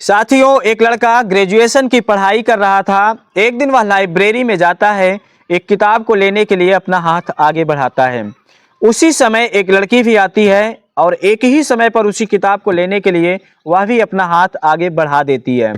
साथियों, एक लड़का ग्रेजुएशन की पढ़ाई कर रहा था। एक दिन वह लाइब्रेरी में जाता है, एक किताब को लेने के लिए अपना हाथ आगे बढ़ाता है। उसी समय एक लड़की भी आती है और एक ही समय पर उसी किताब को लेने के लिए वह भी अपना हाथ आगे बढ़ा देती है।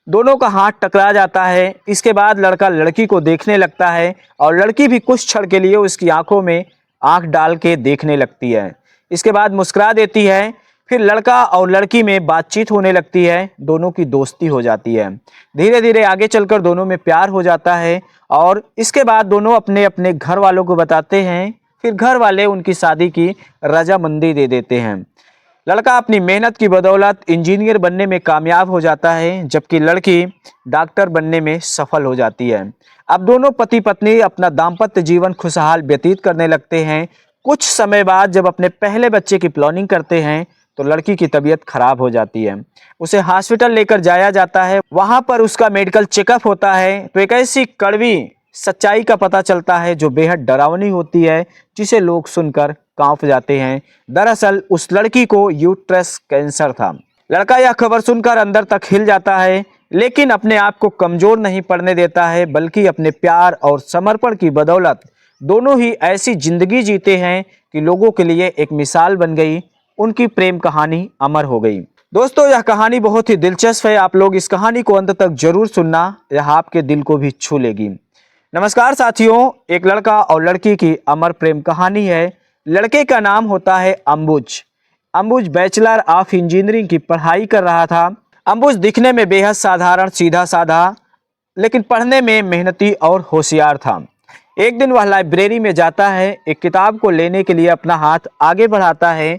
दोनों का हाथ टकरा जाता है। इसके बाद लड़का लड़की को देखने लगता है और लड़की भी कुछ क्षण के लिए उसकी आंखों में आंख डाल के देखने लगती है। इसके बाद मुस्कुरा देती है। फिर लड़का और लड़की में बातचीत होने लगती है, दोनों की दोस्ती हो जाती है। धीरे धीरे आगे चलकर दोनों में प्यार हो जाता है और इसके बाद दोनों अपने अपने घर वालों को बताते हैं। फिर घर वाले उनकी शादी की रजामंदी दे देते हैं। लड़का अपनी मेहनत की बदौलत इंजीनियर बनने में कामयाब हो जाता है, जबकि लड़की डॉक्टर बनने में सफल हो जाती है। अब दोनों पति पत्नी अपना दाम्पत्य जीवन खुशहाल व्यतीत करने लगते हैं। कुछ समय बाद जब अपने पहले बच्चे की प्लानिंग करते हैं तो लड़की की तबीयत खराब हो जाती है। उसे हॉस्पिटल लेकर जाया जाता है। वहां पर उसका मेडिकल चेकअप होता है तो एक ऐसी कड़वी सच्चाई का पता चलता है जो बेहद डरावनी होती है, जिसे लोग सुनकर कांप जाते हैं। दरअसल उस लड़की को यूट्रस कैंसर था। लड़का यह खबर सुनकर अंदर तक हिल जाता है, लेकिन अपने आप को कमजोर नहीं पड़ने देता है, बल्कि अपने प्यार और समर्पण की बदौलत दोनों ही ऐसी जिंदगी जीते हैं कि लोगों के लिए एक मिसाल बन गई। उनकी प्रेम कहानी अमर हो गई। दोस्तों, यह कहानी बहुत ही दिलचस्प है। आप लोग इस कहानी को अंत तक जरूर सुनना, यह आपके दिल को भी छू लेगी। नमस्कार साथियों, एक लड़का और लड़की की अमर प्रेम कहानी है। लड़के का नाम होता है अंबुज। अंबुज बैचलर ऑफ इंजीनियरिंग की पढ़ाई कर रहा था। अंबुज दिखने में बेहद साधारण सीधा साधा, लेकिन पढ़ने में मेहनती और होशियार था। एक दिन वह लाइब्रेरी में जाता है, एक किताब को लेने के लिए अपना हाथ आगे बढ़ाता है।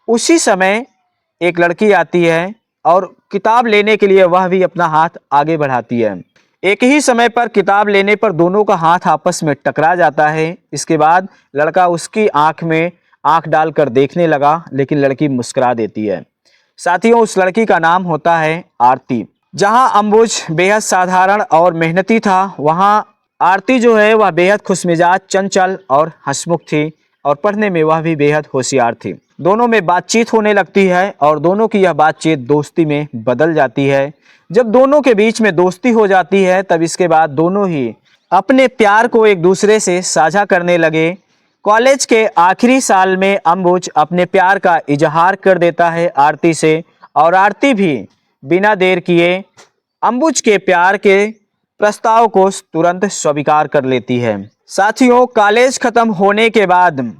उसी समय एक लड़की आती है और किताब लेने के लिए वह भी अपना हाथ आगे बढ़ाती है। एक ही समय पर किताब लेने पर दोनों का हाथ आपस में टकरा जाता है। इसके बाद लड़का उसकी आंख में आंख डालकर देखने लगा, लेकिन लड़की मुस्कुरा देती है। साथियों, उस लड़की का नाम होता है आरती। जहां अंबुज बेहद साधारण और मेहनती था, वहां आरती जो है वह बेहद खुशमिजाज, चंचल और हंसमुख थी और पढ़ने में वह भी बेहद होशियार थी। दोनों में बातचीत होने लगती है और दोनों की यह बातचीत दोस्ती में बदल जाती है। जब दोनों के बीच में दोस्ती हो जाती है, तब इसके बाद दोनों ही अपने प्यार को एक दूसरे से साझा करने लगे। कॉलेज के आखिरी साल में अंबुज अपने प्यार का इजहार कर देता है आरती से, और आरती भी बिना देर किए अंबुज के प्यार के प्रस्ताव को तुरंत स्वीकार कर लेती है। साथियों, कॉलेज खत्म होने के बाद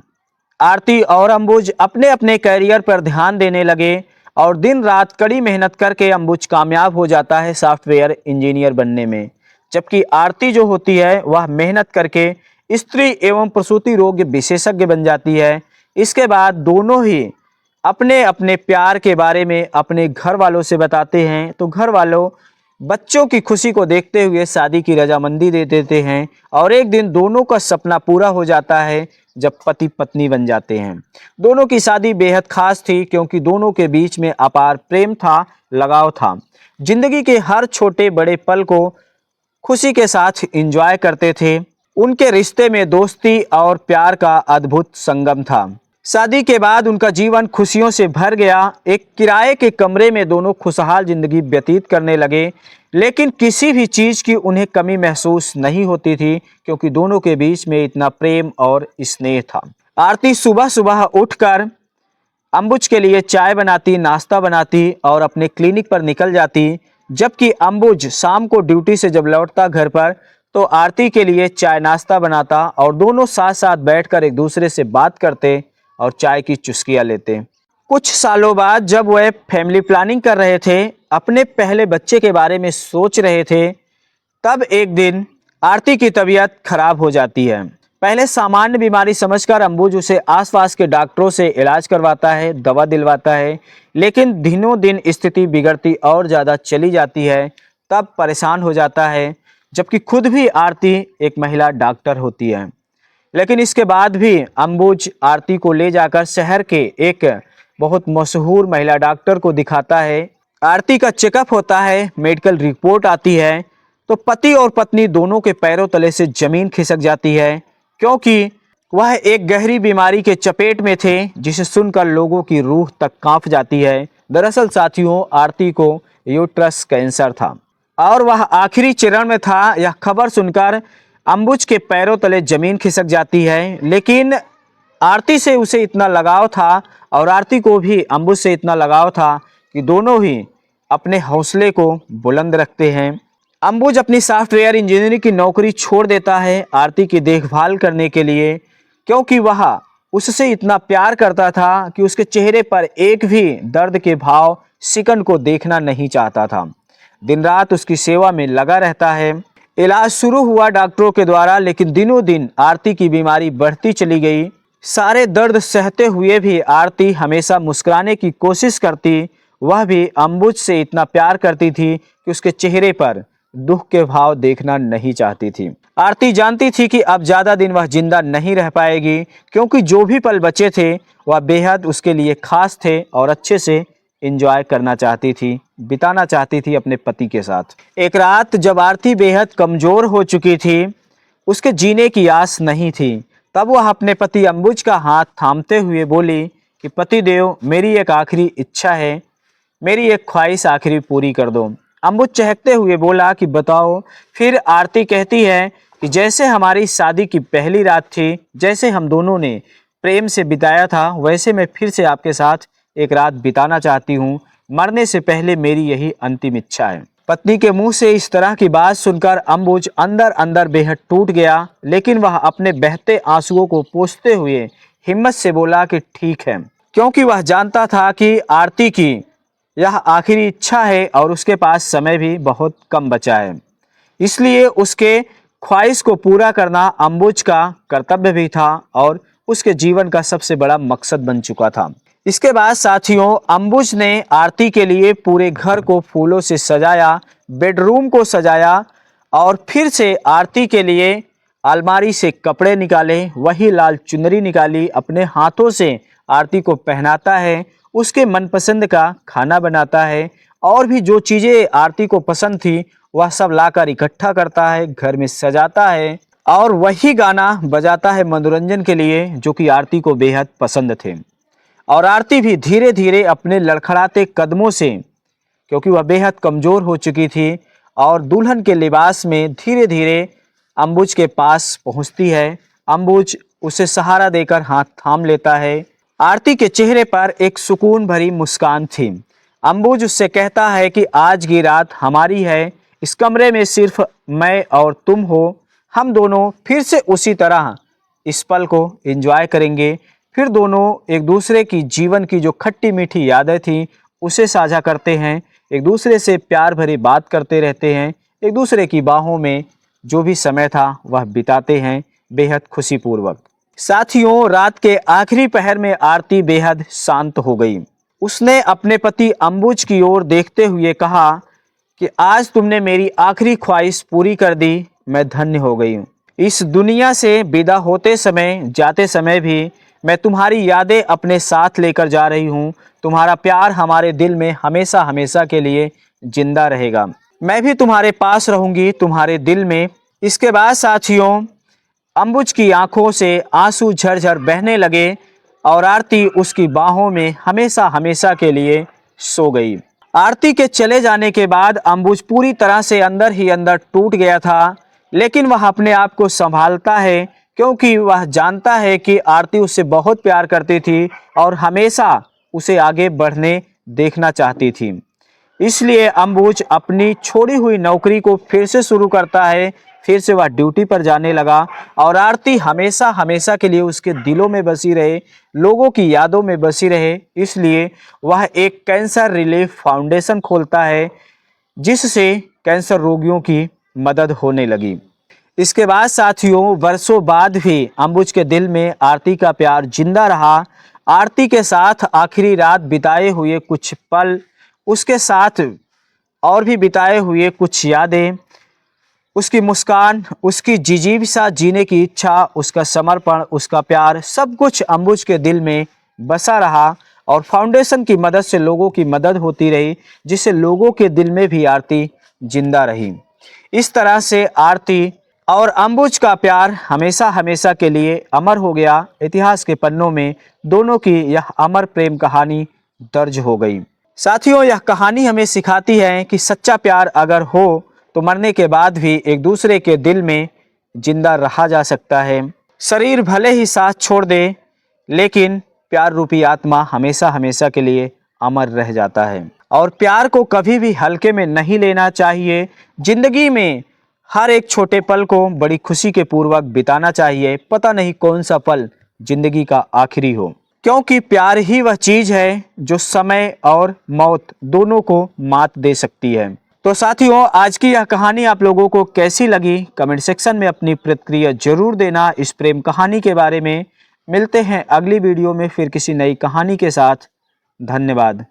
आरती और अंबुज अपने अपने करियर पर ध्यान देने लगे और दिन रात कड़ी मेहनत करके अंबुज कामयाब हो जाता है सॉफ्टवेयर इंजीनियर बनने में, जबकि आरती जो होती है वह मेहनत करके स्त्री एवं प्रसूति रोग विशेषज्ञ बन जाती है। इसके बाद दोनों ही अपने अपने प्यार के बारे में अपने घर वालों से बताते हैं, तो घर वालों बच्चों की खुशी को देखते हुए शादी की रजामंदी दे देते हैं और एक दिन दोनों का सपना पूरा हो जाता है जब पति पत्नी बन जाते हैं। दोनों की शादी बेहद खास थी, क्योंकि दोनों के बीच में अपार प्रेम था, लगाव था। जिंदगी के हर छोटे बड़े पल को खुशी के साथ एंजॉय करते थे। उनके रिश्ते में दोस्ती और प्यार का अद्भुत संगम था। शादी के बाद उनका जीवन खुशियों से भर गया। एक किराए के कमरे में दोनों खुशहाल जिंदगी व्यतीत करने लगे, लेकिन किसी भी चीज़ की उन्हें कमी महसूस नहीं होती थी, क्योंकि दोनों के बीच में इतना प्रेम और स्नेह था। आरती सुबह सुबह उठकर अंबुज के लिए चाय बनाती, नाश्ता बनाती और अपने क्लिनिक पर निकल जाती, जबकि अंबुज शाम को ड्यूटी से जब लौटता घर पर तो आरती के लिए चाय नाश्ता बनाता और दोनों साथ साथ बैठकर एक दूसरे से बात करते और चाय की चुस्कियां लेते। कुछ सालों बाद जब वह फैमिली प्लानिंग कर रहे थे, अपने पहले बच्चे के बारे में सोच रहे थे, तब एक दिन आरती की तबीयत खराब हो जाती है। पहले सामान्य बीमारी समझकर अंबुज उसे आसपास के डॉक्टरों से इलाज करवाता है, दवा दिलवाता है, लेकिन दिनों दिन स्थिति बिगड़ती और ज़्यादा चली जाती है। तब परेशान हो जाता है, जबकि खुद भी आरती एक महिला डॉक्टर होती है। लेकिन इसके बाद भी अंबुज आरती को ले जाकर शहर के एक बहुत मशहूर महिला डॉक्टर को दिखाता है। आरती का चेकअप होता है, मेडिकल रिपोर्ट आती है, तो पति और पत्नी दोनों के पैरों तले से जमीन खिसक जाती है, क्योंकि वह एक गहरी बीमारी के चपेट में थे, जिसे सुनकर लोगों की रूह तक कांप जाती है। दरअसल साथियों, आरती को यूट्रस कैंसर था और वह आखिरी चरण में था। यह खबर सुनकर अंबुज के पैरों तले जमीन खिसक जाती है, लेकिन आरती से उसे इतना लगाव था और आरती को भी अंबुज से इतना लगाव था कि दोनों ही अपने हौसले को बुलंद रखते हैं। अंबुज अपनी सॉफ्टवेयर इंजीनियरिंग की नौकरी छोड़ देता है आरती की देखभाल करने के लिए, क्योंकि वह उससे इतना प्यार करता था कि उसके चेहरे पर एक भी दर्द के भाव सिकन को देखना नहीं चाहता था। दिन रात उसकी सेवा में लगा रहता है। इलाज शुरू हुआ डॉक्टरों के द्वारा, लेकिन दिनों दिन आरती की बीमारी बढ़ती चली गई। सारे दर्द सहते हुए भी आरती हमेशा मुस्कुराने की कोशिश करती। वह भी अंबुज से इतना प्यार करती थी कि उसके चेहरे पर दुख के भाव देखना नहीं चाहती थी। आरती जानती थी कि अब ज़्यादा दिन वह जिंदा नहीं रह पाएगी, क्योंकि जो भी पल बचे थे वह बेहद उसके लिए खास थे और अच्छे से एंजॉय करना चाहती थी, बिताना चाहती थी अपने पति के साथ। एक रात जब आरती बेहद कमज़ोर हो चुकी थी, उसके जीने की आस नहीं थी, तब वह अपने पति अंबुज का हाथ थामते हुए बोली कि पतिदेव, मेरी एक आखिरी इच्छा है, मेरी एक ख्वाहिश आखिरी पूरी कर दो। अंबुज चहकते हुए बोला कि बताओ। फिर आरती कहती है कि जैसे हमारी शादी की पहली रात थी, जैसे हम दोनों ने प्रेम से बिताया था, वैसे मैं फिर से आपके साथ एक रात बिताना चाहती हूँ। मरने से पहले मेरी यही अंतिम इच्छा है। पत्नी के मुंह से इस तरह की बात सुनकर अंबुज अंदर अंदर बेहद टूट गया, लेकिन वह अपने बहते आंसुओं को पोंछते हुए हिम्मत से बोला कि ठीक है, क्योंकि वह जानता था कि आरती की यह आखिरी इच्छा है और उसके पास समय भी बहुत कम बचा है। इसलिए उसके ख्वाहिश को पूरा करना अंबुज का कर्तव्य भी था और उसके जीवन का सबसे बड़ा मकसद बन चुका था। इसके बाद साथियों, अंबुज ने आरती के लिए पूरे घर को फूलों से सजाया, बेडरूम को सजाया और फिर से आरती के लिए अलमारी से कपड़े निकाले, वही लाल चुनरी निकाली, अपने हाथों से आरती को पहनाता है, उसके मनपसंद का खाना बनाता है और भी जो चीज़ें आरती को पसंद थी वह सब लाकर इकट्ठा करता है, घर में सजाता है और वही गाना बजाता है मनोरंजन के लिए, जो कि आरती को बेहद पसंद थे। और आरती भी धीरे धीरे अपने लड़खड़ाते कदमों से, क्योंकि वह बेहद कमज़ोर हो चुकी थी, और दुल्हन के लिबास में धीरे धीरे अंबुज के पास पहुंचती है। अंबुज उसे सहारा देकर हाथ थाम लेता है। आरती के चेहरे पर एक सुकून भरी मुस्कान थी। अंबुज उससे कहता है कि आज की रात हमारी है, इस कमरे में सिर्फ मैं और तुम हो। हम दोनों फिर से उसी तरह इस पल को एंजॉय करेंगे। फिर दोनों एक दूसरे की जीवन की जो खट्टी मीठी यादें थी उसे साझा करते हैं, एक दूसरे से प्यार भरी बात करते रहते हैं, एक दूसरे की बाहों में जो भी समय था वह बिताते हैं बेहद खुशीपूर्वक। साथियों, रात के आखिरी पहर में आरती बेहद शांत हो गई। उसने अपने पति अंबुज की ओर देखते हुए कहा कि आज तुमने मेरी आखिरी ख्वाहिश पूरी कर दी, मैं धन्य हो गई हूँ। इस दुनिया से विदा होते समय, जाते समय भी मैं तुम्हारी यादें अपने साथ लेकर जा रही हूँ। तुम्हारा प्यार हमारे दिल में हमेशा हमेशा के लिए जिंदा रहेगा। मैं भी तुम्हारे पास रहूँगी, तुम्हारे दिल में। इसके बाद साथियों, अंबुज की आंखों से आंसू झरझर बहने लगे और आरती उसकी बाहों में हमेशा हमेशा के लिए सो गई। आरती के चले जाने के बाद अंबुज पूरी तरह से अंदर ही अंदर टूट गया था, लेकिन वह अपने आप को संभालता है, क्योंकि वह जानता है कि आरती उससे बहुत प्यार करती थी और हमेशा उसे आगे बढ़ने देखना चाहती थी। इसलिए अंबुज अपनी छोड़ी हुई नौकरी को फिर से शुरू करता है। फिर से वह ड्यूटी पर जाने लगा और आरती हमेशा हमेशा के लिए उसके दिलों में बसी रहे, लोगों की यादों में बसी रहे। इसलिए वह एक कैंसर रिलीफ फाउंडेशन खोलता है, जिससे कैंसर रोगियों की मदद होने लगी। इसके बाद साथियों, वर्षों बाद भी अंबुज के दिल में आरती का प्यार जिंदा रहा। आरती के साथ आखिरी रात बिताए हुए कुछ पल, उसके साथ और भी बिताए हुए कुछ यादें, उसकी मुस्कान, उसकी जिजीविसा जीने की इच्छा, उसका समर्पण, उसका प्यार, सब कुछ अंबुज के दिल में बसा रहा और फाउंडेशन की मदद से लोगों की मदद होती रही, जिससे लोगों के दिल में भी आरती जिंदा रही। इस तरह से आरती और अंबुज का प्यार हमेशा हमेशा के लिए अमर हो गया। इतिहास के पन्नों में दोनों की यह अमर प्रेम कहानी दर्ज हो गई। साथियों, यह कहानी हमें सिखाती है कि सच्चा प्यार अगर हो तो मरने के बाद भी एक दूसरे के दिल में जिंदा रहा जा सकता है। शरीर भले ही साथ छोड़ दे, लेकिन प्यार रूपी आत्मा हमेशा हमेशा के लिए अमर रह जाता है। और प्यार को कभी भी हल्के में नहीं लेना चाहिए। जिंदगी में हर एक छोटे पल को बड़ी खुशी के पूर्वक बिताना चाहिए। पता नहीं कौन सा पल जिंदगी का आखिरी हो, क्योंकि प्यार ही वह चीज है जो समय और मौत दोनों को मात दे सकती है। तो साथियों, आज की यह कहानी आप लोगों को कैसी लगी, कमेंट सेक्शन में अपनी प्रतिक्रिया जरूर देना। इस प्रेम कहानी के बारे में मिलते हैं अगली वीडियो में फिर किसी नई कहानी के साथ। धन्यवाद।